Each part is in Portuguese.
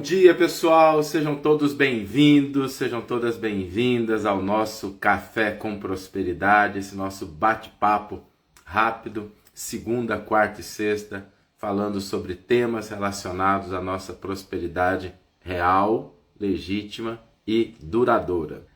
dia, pessoal! Sejam todos bem-vindos, sejam todas bem-vindas ao nosso Café com Prosperidade, esse nosso bate-papo rápido, segunda, quarta e sexta, falando sobre temas relacionados à nossa prosperidade real, legítima e duradoura.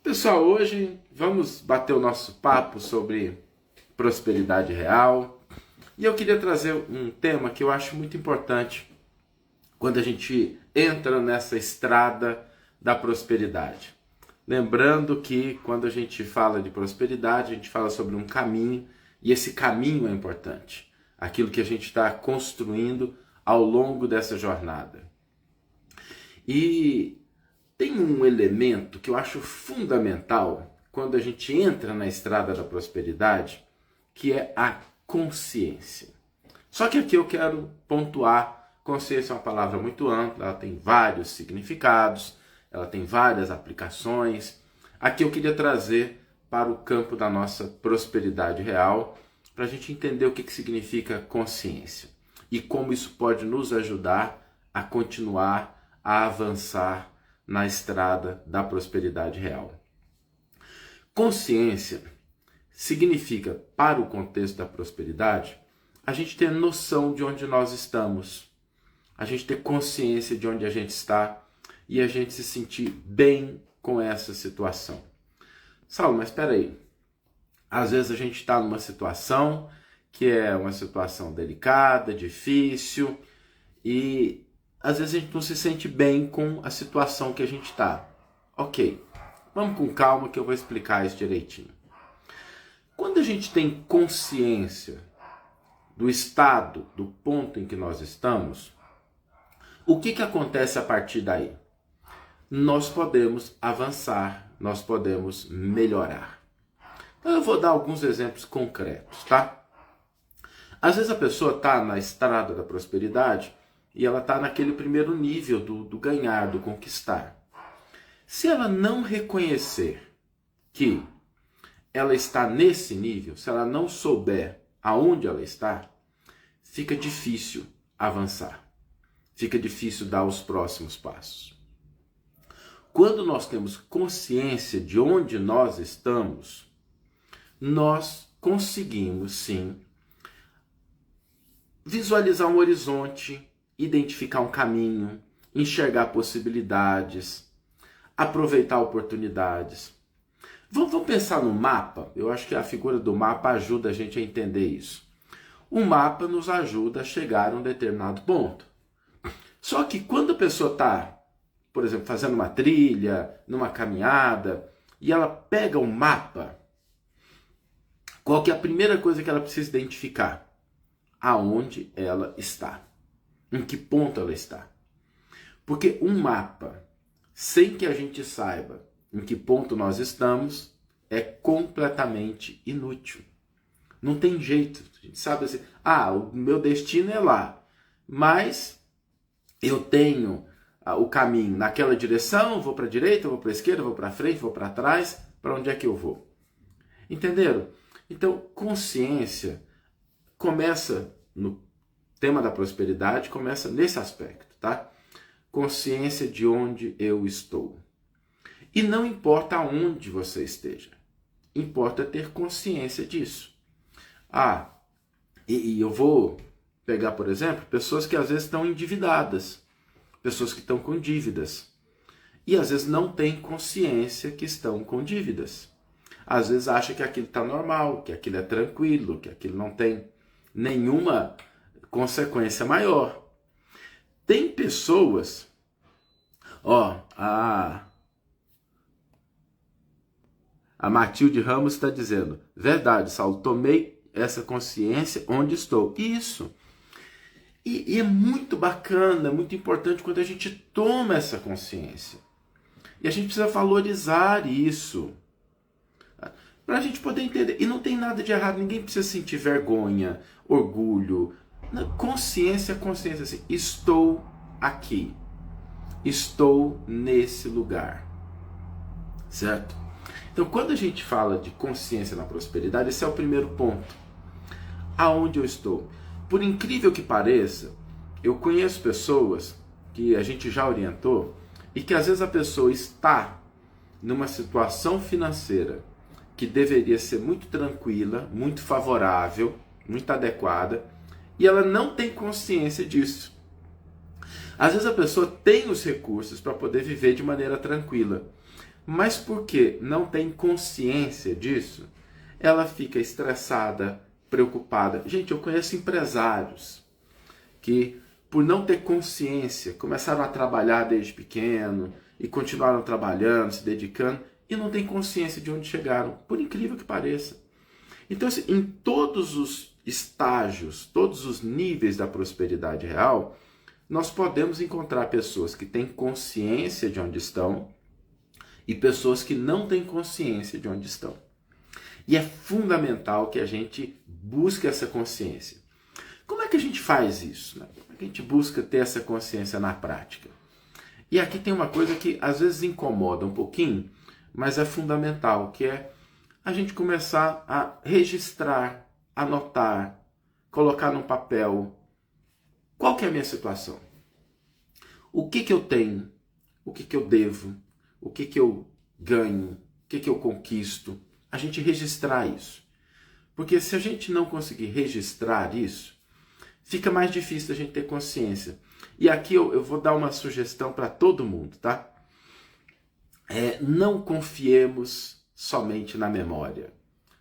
Pessoal, hoje vamos bater o nosso papo sobre prosperidade real e eu queria trazer um tema que eu acho muito importante quando a gente entra nessa estrada da prosperidade. Lembrando que quando a gente fala de prosperidade, a gente fala sobre um caminho, e esse caminho é importante. Aquilo que a gente está construindo ao longo dessa jornada. E tem um elemento que eu acho fundamental quando a gente entra na estrada da prosperidade, que é a consciência. Só que aqui eu quero pontuar. Consciência é uma palavra muito ampla, ela tem vários significados, ela tem várias aplicações. Aqui eu queria trazer para o campo da nossa prosperidade real, para a gente entender o que significa consciência e como isso pode nos ajudar a continuar a avançar na estrada da prosperidade real. Consciência significa, para o contexto da prosperidade, a gente ter noção de onde nós estamos, a gente ter consciência de onde a gente está e a gente se sentir bem com essa situação. Saulo, mas espera aí. Às vezes a gente está numa situação que é uma situação delicada, difícil e às vezes a gente não se sente bem com a situação que a gente está. Ok, vamos com calma que eu vou explicar isso direitinho. Quando a gente tem consciência do estado, do ponto em que nós estamos, o que acontece a partir daí? Nós podemos avançar, nós podemos melhorar. Então eu vou dar alguns exemplos concretos, tá? Às vezes a pessoa está na estrada da prosperidade e ela está naquele primeiro nível do ganhar, do conquistar. Se ela não reconhecer que ela está nesse nível, se ela não souber aonde ela está, fica difícil avançar. Fica difícil dar os próximos passos. Quando nós temos consciência de onde nós estamos, nós conseguimos sim visualizar um horizonte, identificar um caminho, enxergar possibilidades, aproveitar oportunidades. Vamos pensar no mapa? Eu acho que a figura do mapa ajuda a gente a entender isso. O mapa nos ajuda a chegar a um determinado ponto. Só que quando a pessoa está, por exemplo, fazendo uma trilha, numa caminhada, e ela pega um mapa, qual que é a primeira coisa que ela precisa identificar? Aonde ela está. Em que ponto ela está. Porque um mapa, sem que a gente saiba em que ponto nós estamos, é completamente inútil. Não tem jeito. A gente sabe assim, o meu destino é lá, mas eu tenho o caminho naquela direção, vou para a direita, vou para a esquerda, vou para frente, vou para trás, para onde é que eu vou? Entenderam? Então, consciência começa no tema da prosperidade, começa nesse aspecto, tá? Consciência de onde eu estou. E não importa aonde você esteja, importa ter consciência disso. E eu vou pegar, por exemplo, pessoas que às vezes estão endividadas, pessoas que estão com dívidas, e às vezes não têm consciência que estão com dívidas. Às vezes acha que aquilo está normal, que aquilo é tranquilo, que aquilo não tem nenhuma consequência maior. Tem pessoas, a Matilde Ramos está dizendo, verdade, Saulo, tomei essa consciência onde estou. Isso. E é muito bacana, muito importante quando a gente toma essa consciência. E a gente precisa valorizar isso. Para a gente poder entender. E não tem nada de errado, ninguém precisa sentir vergonha, orgulho. Consciência, consciência assim. Estou aqui. Estou nesse lugar. Certo? Então, quando a gente fala de consciência na prosperidade, esse é o primeiro ponto. Aonde eu estou? Por incrível que pareça, eu conheço pessoas que a gente já orientou e que às vezes a pessoa está numa situação financeira que deveria ser muito tranquila, muito favorável, muito adequada, e ela não tem consciência disso. Às vezes a pessoa tem os recursos para poder viver de maneira tranquila, mas porque não tem consciência disso, ela fica estressada, preocupada. Gente, eu conheço empresários que, por não ter consciência, começaram a trabalhar desde pequeno e continuaram trabalhando, se dedicando, e não têm consciência de onde chegaram, por incrível que pareça. Então, assim, em todos os estágios, todos os níveis da prosperidade real, nós podemos encontrar pessoas que têm consciência de onde estão e pessoas que não têm consciência de onde estão. E é fundamental que a gente busque essa consciência. Como é que a gente faz isso, né? Como é que a gente busca ter essa consciência na prática? E aqui tem uma coisa que às vezes incomoda um pouquinho, mas é fundamental, que é a gente começar a registrar, anotar, colocar num papel qual que é a minha situação. O que eu tenho, o que eu devo, o que eu ganho, o que eu conquisto. A gente registrar isso. Porque se a gente não conseguir registrar isso, fica mais difícil a gente ter consciência. E aqui eu vou dar uma sugestão para todo mundo, tá? Não confiemos somente na memória.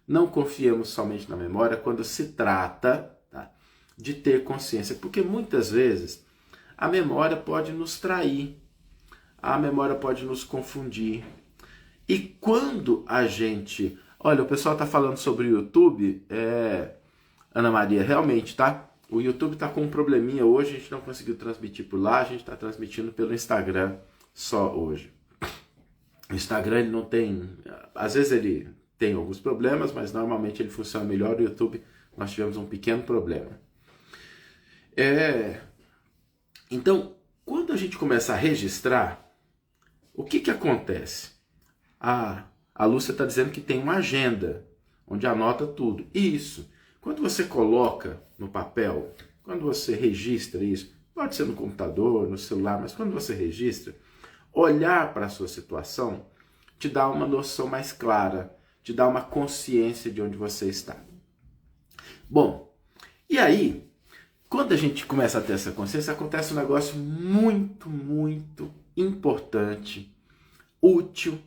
Não confiemos somente na memória quando se trata, tá, de ter consciência. Porque muitas vezes a memória pode nos trair, a memória pode nos confundir. E quando a gente... Olha, o pessoal está falando sobre o YouTube, Ana Maria, realmente, tá? O YouTube está com um probleminha hoje, a gente não conseguiu transmitir por lá, a gente está transmitindo pelo Instagram só hoje. O Instagram, ele não tem... Às vezes ele tem alguns problemas, mas normalmente ele funciona melhor. O YouTube, nós tivemos um pequeno problema. Então, quando a gente começa a registrar, o que acontece? A Lúcia está dizendo que tem uma agenda, onde anota tudo. Isso. Quando você coloca no papel, quando você registra isso, pode ser no computador, no celular, mas quando você registra, olhar para a sua situação te dá uma noção mais clara, te dá uma consciência de onde você está. Bom, e aí, quando a gente começa a ter essa consciência, acontece um negócio muito, muito importante, útil,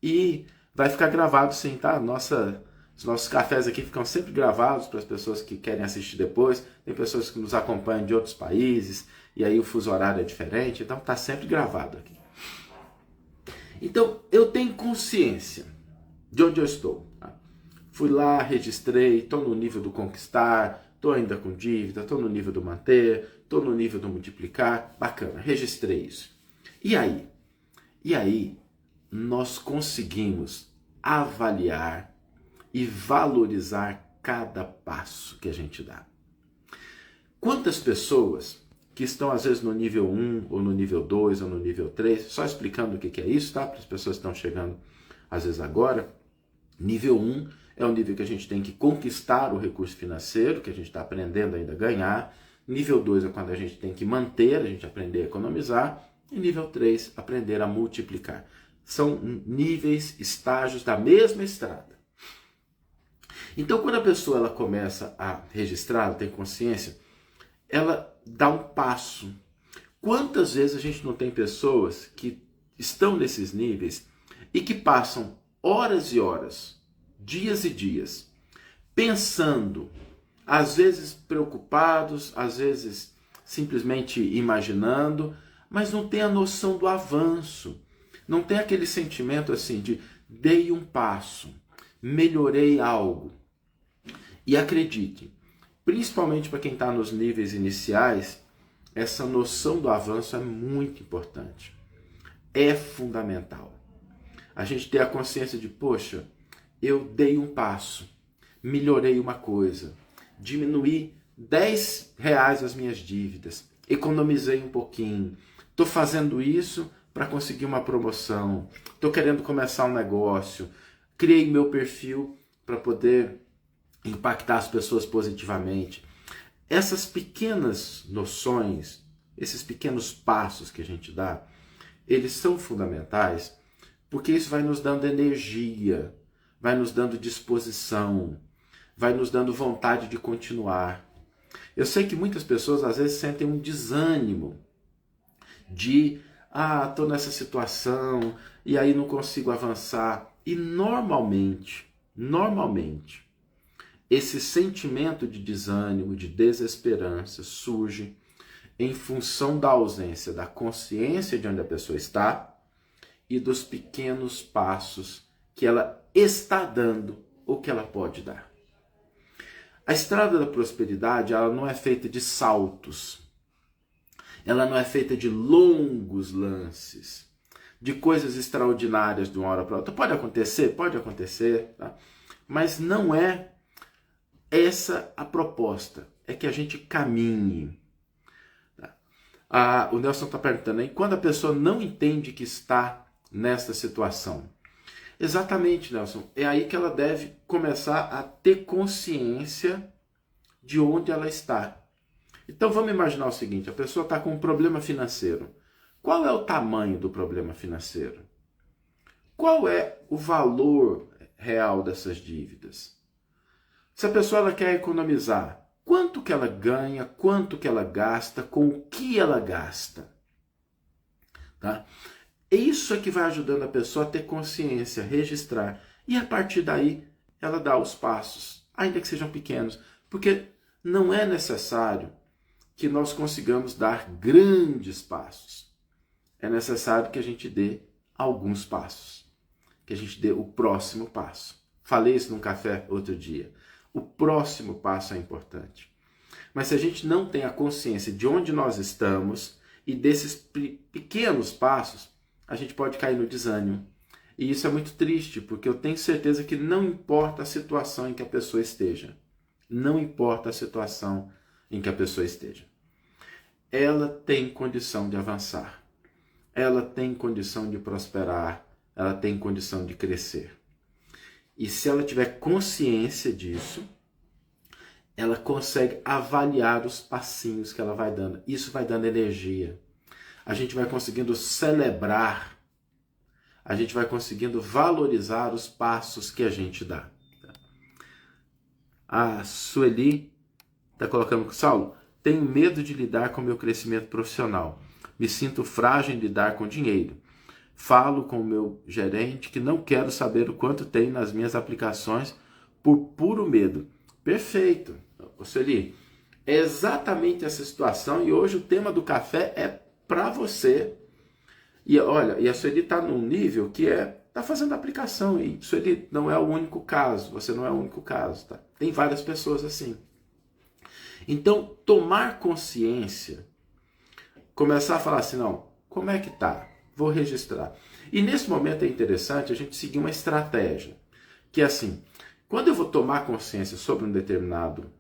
e vai ficar gravado sim, tá? Os nossos cafés aqui ficam sempre gravados para as pessoas que querem assistir depois. Tem pessoas que nos acompanham de outros países, e aí o fuso horário é diferente, então está sempre gravado aqui. Então, eu tenho consciência de onde eu estou. Tá? Fui lá, registrei, estou no nível do conquistar, estou ainda com dívida, estou no nível do manter, estou no nível do multiplicar. Bacana, registrei isso. E aí? E aí, nós conseguimos avaliar e valorizar cada passo que a gente dá. Quantas pessoas que estão às vezes no nível 1, ou no nível 2, ou no nível 3, só explicando o que é isso, tá? Para as pessoas que estão chegando às vezes agora. Nível 1 é o nível que a gente tem que conquistar o recurso financeiro, que a gente está aprendendo ainda a ganhar. Nível 2 é quando a gente tem que manter, a gente aprender a economizar. E nível 3, aprender a multiplicar. São níveis, estágios da mesma estrada. Então, quando a pessoa ela começa a registrar, ela tem consciência, ela dá um passo. Quantas vezes a gente não tem pessoas que estão nesses níveis e que passam horas e horas, dias e dias, pensando, às vezes preocupados, às vezes simplesmente imaginando, mas não tem a noção do avanço. Não tem aquele sentimento assim de dei um passo, melhorei algo. E acredite, principalmente para quem está nos níveis iniciais, essa noção do avanço é muito importante. É fundamental. A gente ter a consciência de, poxa, eu dei um passo, melhorei uma coisa, diminuí R$10 as minhas dívidas, economizei um pouquinho, estou fazendo isso para conseguir uma promoção, estou querendo começar um negócio, criei meu perfil para poder impactar as pessoas positivamente. Essas pequenas noções esses pequenos passos que a gente dá, eles são fundamentais porque isso vai nos dando energia, vai nos dando disposição, vai nos dando vontade de continuar. Eu sei que muitas pessoas às vezes sentem um desânimo de, estou nessa situação e aí não consigo avançar. E normalmente, esse sentimento de desânimo, de desesperança surge em função da ausência da consciência de onde a pessoa está e dos pequenos passos que ela está dando ou que ela pode dar. A estrada da prosperidade, ela não é feita de saltos. Ela não é feita de longos lances, de coisas extraordinárias de uma hora para outra. Pode acontecer, tá? Mas não é essa a proposta. É que a gente caminhe. Tá? O Nelson está perguntando aí, quando a pessoa não entende que está nesta situação? Exatamente, Nelson. É aí que ela deve começar a ter consciência de onde ela está. Então vamos imaginar o seguinte, a pessoa está com um problema financeiro. Qual é o tamanho do problema financeiro? Qual é o valor real dessas dívidas? Se a pessoa ela quer economizar, quanto que ela ganha, quanto que ela gasta, com o que ela gasta? Tá? Isso é que vai ajudando a pessoa a ter consciência, registrar. E a partir daí, ela dá os passos, ainda que sejam pequenos. Porque não é necessário que nós consigamos dar grandes passos. É necessário que a gente dê alguns passos. Que a gente dê o próximo passo. Falei isso num café outro dia. O próximo passo é importante. Mas se a gente não tem a consciência de onde nós estamos e desses pequenos passos, a gente pode cair no desânimo. E isso é muito triste, porque eu tenho certeza que não importa a situação em que a pessoa esteja. Não importa a situação em que a pessoa esteja. Ela tem condição de avançar. Ela tem condição de prosperar. Ela tem condição de crescer. E se ela tiver consciência disso, ela consegue avaliar os passinhos que ela vai dando. Isso vai dando energia. A gente vai conseguindo celebrar, a gente vai conseguindo valorizar os passos que a gente dá. A Sueli está colocando, Saulo, tenho medo de lidar com o meu crescimento profissional. Me sinto frágil em lidar com dinheiro. Falo com o meu gerente que não quero saber o quanto tem nas minhas aplicações por puro medo. Perfeito, Sueli. É exatamente essa situação e hoje o tema do café é para você. E olha, e a Sueli está num nível que está fazendo aplicação. E Sueli não é o único caso. Você não é o único caso. Tá? Tem várias pessoas assim. Então, tomar consciência, começar a falar assim, não, como é que tá? Vou registrar. E nesse momento é interessante a gente seguir uma estratégia. Que é assim, quando eu vou tomar consciência sobre um determinado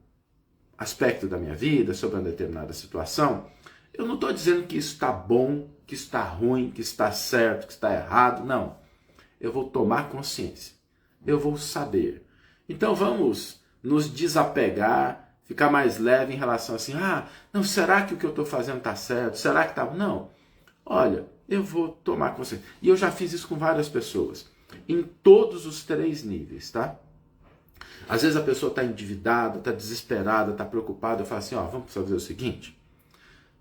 aspecto da minha vida, sobre uma determinada situação, eu não estou dizendo que isso está bom, que isso está ruim, que está certo, que está errado. Não. Eu vou tomar consciência. Eu vou saber. Então vamos nos desapegar, ficar mais leve em relação assim, não, será que o que eu estou fazendo está certo? Será que está... Não. Olha, eu vou tomar consciência. E eu já fiz isso com várias pessoas. Em todos os 3 níveis, tá? Às vezes a pessoa está endividada, está desesperada, está preocupada. Eu falo assim, vamos fazer o seguinte.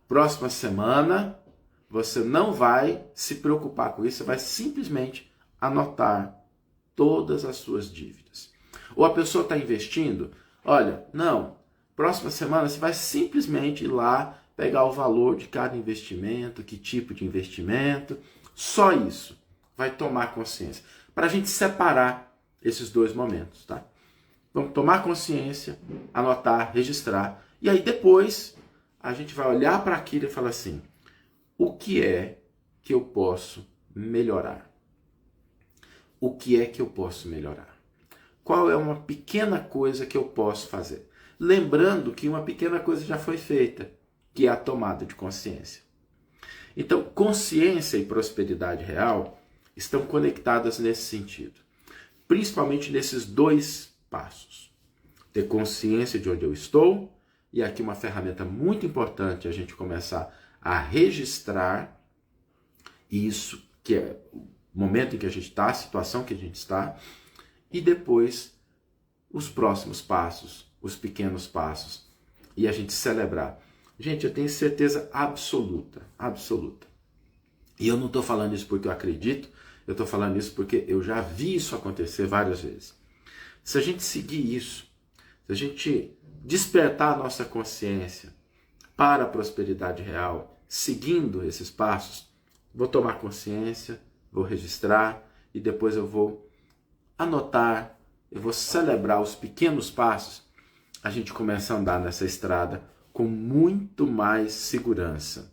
Próxima semana, você não vai se preocupar com isso, você vai simplesmente anotar todas as suas dívidas. Ou a pessoa está investindo, olha, não, próxima semana você vai simplesmente ir lá, pegar o valor de cada investimento, que tipo de investimento, só isso, vai tomar consciência. Para a gente separar esses 2 momentos, tá? Vamos tomar consciência, anotar, registrar, e aí depois a gente vai olhar para aquilo e falar assim, o que é que eu posso melhorar? O que é que eu posso melhorar? Qual é uma pequena coisa que eu posso fazer? Lembrando que uma pequena coisa já foi feita, que é a tomada de consciência. Então, consciência e prosperidade real estão conectadas nesse sentido. Principalmente nesses 2 passos. Ter consciência de onde eu estou, e aqui uma ferramenta muito importante a gente começar a registrar isso, que é o momento em que a gente está, a situação que a gente está, e depois os próximos passos, os pequenos passos, e a gente celebrar. Gente, eu tenho certeza absoluta, absoluta. E eu não estou falando isso porque eu acredito, eu estou falando isso porque eu já vi isso acontecer várias vezes. Se a gente seguir isso, se a gente despertar a nossa consciência para a prosperidade real, seguindo esses passos, vou tomar consciência, vou registrar e depois eu vou anotar, eu vou celebrar os pequenos passos, a gente começa a andar nessa estrada com muito mais segurança.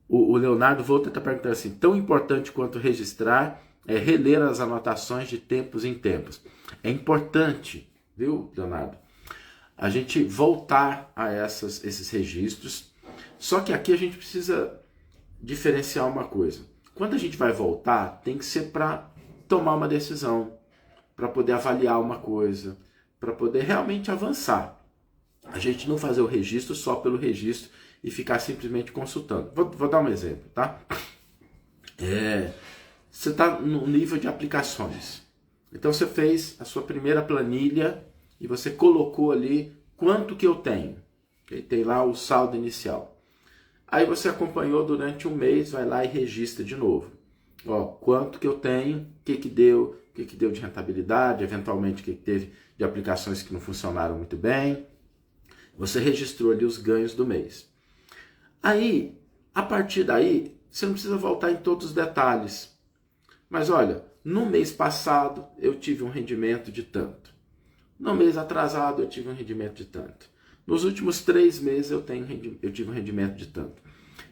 O Leonardo Volta está perguntando assim, tão importante quanto registrar é reler as anotações de tempos em tempos. É importante, viu, Leonardo, a gente voltar a esses registros, só que aqui a gente precisa diferenciar uma coisa. Quando a gente vai voltar, tem que ser para tomar uma decisão, para poder avaliar uma coisa, para poder realmente avançar. A gente não fazer o registro só pelo registro e ficar simplesmente consultando. Vou dar um exemplo, tá? Você está no nível de aplicações. Então você fez a sua primeira planilha e você colocou ali quanto que eu tenho. Tem lá o saldo inicial. Aí você acompanhou durante um mês, vai lá e registra de novo. Quanto que eu tenho, o que deu de rentabilidade, eventualmente o que teve de aplicações que não funcionaram muito bem. Você registrou ali os ganhos do mês. Aí, a partir daí, você não precisa voltar em todos os detalhes. Mas olha, no mês passado eu tive um rendimento de tanto. No mês atrasado eu tive um rendimento de tanto. Nos últimos 3 meses eu tive um rendimento de tanto.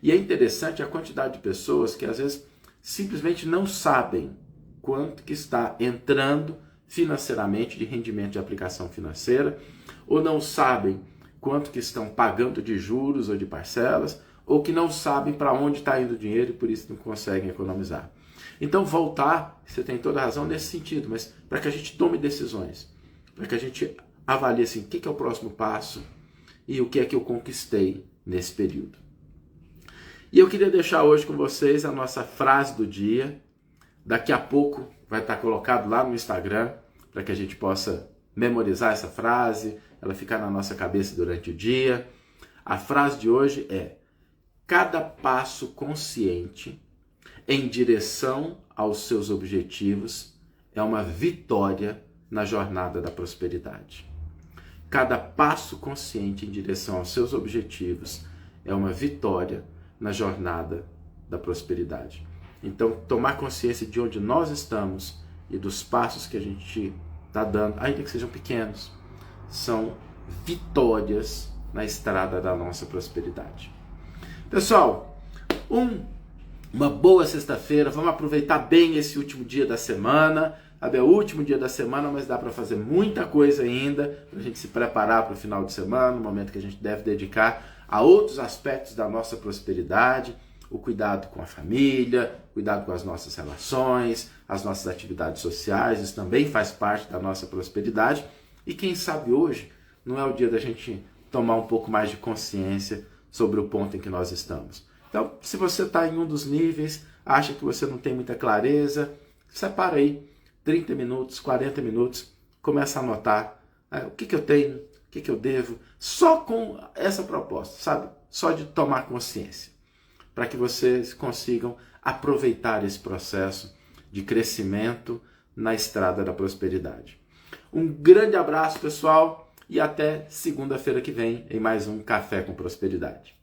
E é interessante a quantidade de pessoas que às vezes simplesmente não sabem quanto que está entrando financeiramente de rendimento de aplicação financeira, ou não sabem quanto que estão pagando de juros ou de parcelas, ou que não sabem para onde está indo o dinheiro e por isso não conseguem economizar. Então voltar, você tem toda a razão nesse sentido, mas para que a gente tome decisões, para que a gente avalie assim, o que é o próximo passo e o que é que eu conquistei nesse período. E eu queria deixar hoje com vocês a nossa frase do dia. Daqui a pouco vai estar colocado lá no Instagram para que a gente possa memorizar essa frase, ela ficar na nossa cabeça durante o dia. A frase de hoje é: cada passo consciente em direção aos seus objetivos é uma vitória na jornada da prosperidade. Cada passo consciente em direção aos seus objetivos é uma vitória na jornada da prosperidade. Então, tomar consciência de onde nós estamos e dos passos que a gente está dando, ainda que sejam pequenos, são vitórias na estrada da nossa prosperidade. Pessoal, uma boa sexta-feira, vamos aproveitar bem esse último dia da semana. É o último dia da semana, mas dá para fazer muita coisa ainda, para a gente se preparar para o final de semana, um momento que a gente deve dedicar a outros aspectos da nossa prosperidade, o cuidado com a família, cuidado com as nossas relações, as nossas atividades sociais, isso também faz parte da nossa prosperidade. E quem sabe hoje não é o dia da gente tomar um pouco mais de consciência sobre o ponto em que nós estamos. Então, se você está em um dos níveis, acha que você não tem muita clareza, separa aí 30 minutos, 40 minutos, começa a anotar o que eu tenho, o que eu devo, só com essa proposta, sabe? Só de tomar consciência, para que vocês consigam aproveitar esse processo de crescimento na estrada da prosperidade. Um grande abraço, pessoal, e até segunda-feira que vem em mais um Café com Prosperidade.